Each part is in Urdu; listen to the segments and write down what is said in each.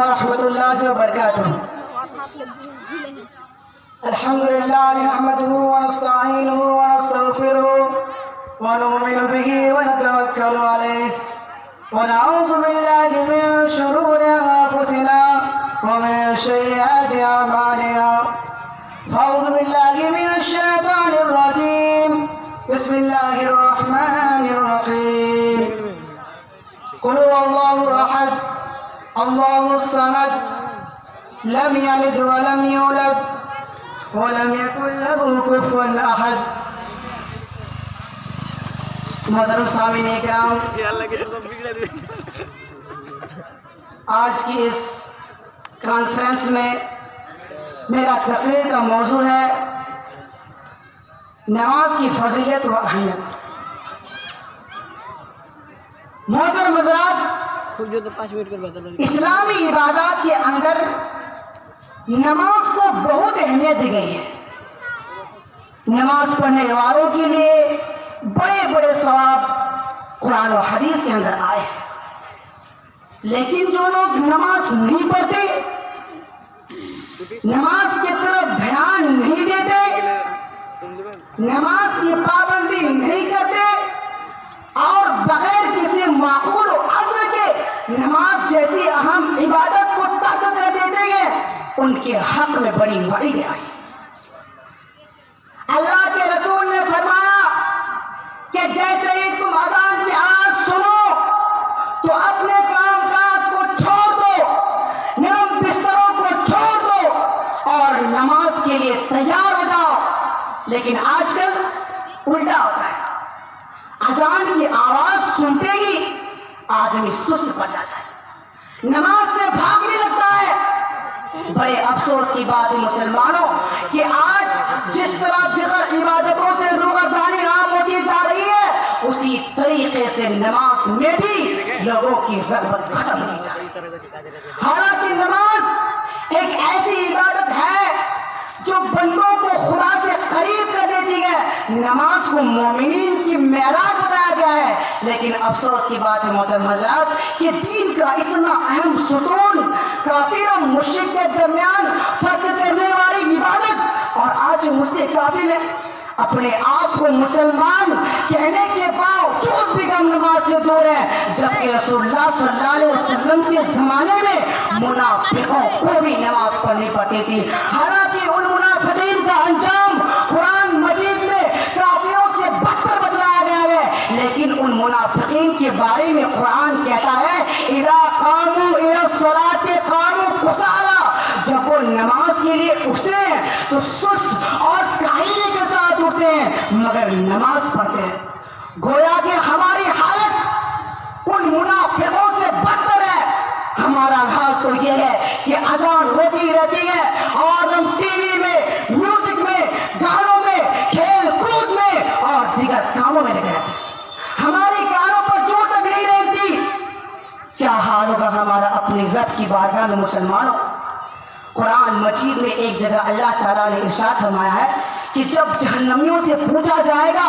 ورحمۃ اللہ وبرکاتہ. الحمد للہ نحمده ونستعینه ونستغفره ونؤمن به ونتوکل علیہ ونعوذ باللہ من شرور انفسنا ومن سیئات اعمالنا. اعوذ باللہ من الشیطان الرجیم. بسم اللہ الرحمن الرحیم. قل هو اللہ احد اللہ الصمد لم یلد ولم یولد ولم یکن له کفوا احد. محترم سامعین کرام، آج کی اس کانفرنس میں میرا تقریر کا موضوع ہے نماز کی فضیلت و اہمیت. محترم حضرات، اسلامی عبادات کے اندر نماز کو بہت اہمیت دی گئی ہے. نماز پڑھنے والوں کے لیے بڑے بڑے ثواب قرآن و حدیث کے اندر آئے ہیں. لیکن جو لوگ نماز نہیں پڑھتے، نماز کی طرف دھیان نہیں دیتے، نماز کی پابندی نہیں کرتے اور بغیر کسی معقول و اثر کے نماز جیسی اہم عبادت کو ترک کر دیتے ہیں، ان کے حق میں بڑی وعید آئی. اللہ کے رسول نے فرمایا کہ جیسے ہی تم اذان کی آواز سنو تو اپنے کام کاج کو چھوڑ دو، نرم بستروں کو چھوڑ دو اور نماز کے لیے تیار ہو جاؤ. لیکن آج کل الٹا ہوتا ہے. اذان کی آواز سنتے ہی آدمی سست پڑ جاتا ہے، نماز سے بھاگنے لگتا ہے. بڑے افسوس کی بات ہے مسلمانوں کہ آج جس طرح دیگر عبادتوں سے روگردانی عام ہوتی جا رہی ہے، اسی طریقے سے نماز میں بھی لوگوں کی رغبت ختم ہوتی جا رہی ہے. حالانکہ نماز ایک ایسی عبادت ہے جو بندوں کو خدا سے قریب کر دیتی ہے. نماز کو مومنین کی معراج بتایا گیا ہے. لیکن افسوس کی بات ہے محترم حضرات کہ دین کا اتنا اہم ستون کافر اور مشرک کے درمیان فرق کرنے والی عبادت، اور آج مجھ سے قابل ہے اپنے آپ کو مسلمان کہنے کے باوجود بھی ہم نماز سے دور ہیں، جبکہ رسول اللہ صلی اللہ علیہ وسلم کے زمانے میں منافقوں کو بھی نماز پڑھنی پڑتی تھی. حالانکہ ان منافقین کا انجام قرآن مجید میں کافروں سے بدتر بتلایا گیا ہے. لیکن ان منافقین کے بارے میں قرآن کہتا ہے اذا قاموا الى الصلاۃ قاموا کسالى، جب وہ نماز کے لیے اٹھتے ہیں تو سست اور کاہلی کے ساتھ اٹھتے ہیں مگر نماز پڑھتے ہیں. گویا کہ ہماری حالت ان منافقوں سے بدتر ہے. ہمارا حال تو یہ ہے کہ اذان ہوتی رہتی ہے اور ہم ٹی وی میں، میوزک میں، گانوں میں، کھیل کود میں اور دیگر کاموں میں لگے رہتے ہیں. ہماری کانوں پر جو تک نہیں رہتی. کیا حال ہوگا ہمارا اپنے رب کی بارگاہ میں مسلمانوں؟ قرآن مجید میں ایک جگہ اللہ تعالیٰ نے ارشاد فرمایا ہے کہ جب جہنمیوں سے پوچھا جائے گا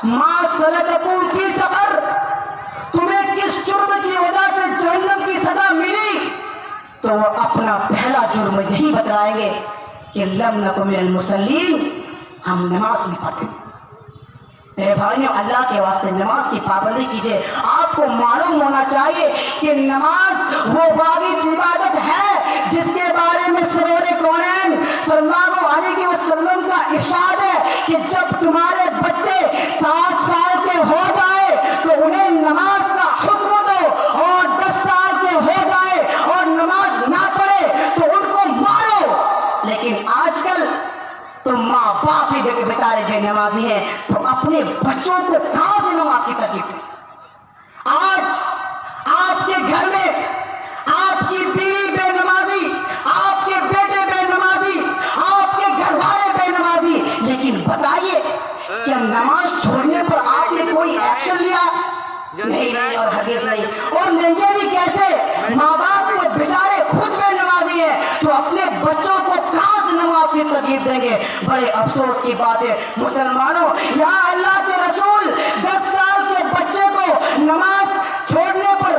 ما سلککم فی سقر، تمہیں کس جرم کی وجہ سے جہنم کی سزا ملی، تو وہ اپنا پہلا جرم یہی بتلائیں گے کہ لم نکن من المصلین، ہم نماز نہیں پڑھتے. میرے بھائیوں، اللہ کے واسطے نماز کی پابندی کیجیے. آپ کو معلوم ہونا چاہیے کہ نماز وہ واجب عبادت ہے جس کے بارے میں سرور کونین صلی اللہ علیہ وسلم کا ارشاد ہے کہ جب تمہارے بچے 7 سال کے ہو جائے تو انہیں نماز کا حکم دو، اور 10 سال کے ہو جائے اور نماز نہ پڑھے تو ان کو مارو. لیکن آج کل تو ماں باپ ہی بیچارے بے نمازی ہیں، تو اپنے بچوں کو کہاں سے نماز کی ترغیب دیں؟ آج آپ کے گھر میں آپ کی بیوی بے نمازی، آپ کے بیٹے بے نمازی، آپ کے گھر والے بے نمازی، لیکن بتائیے کیا نماز چھوڑنے پر آپ نے کوئی ایکشن لیا؟ نہیں اور ہرگز نہیں. اور لیں گے بھی کیسے؟ ماں باپ کو بیچارے خود بے نمازی ہیں تو اپنے بچوں کو کہاں سے نماز کی ترغیب دیں گے؟ بڑے افسوس کی بات ہے مسلمانوں. یہاں اللہ کے رسول 10 سال کے بچے کو نماز چھوڑنے پر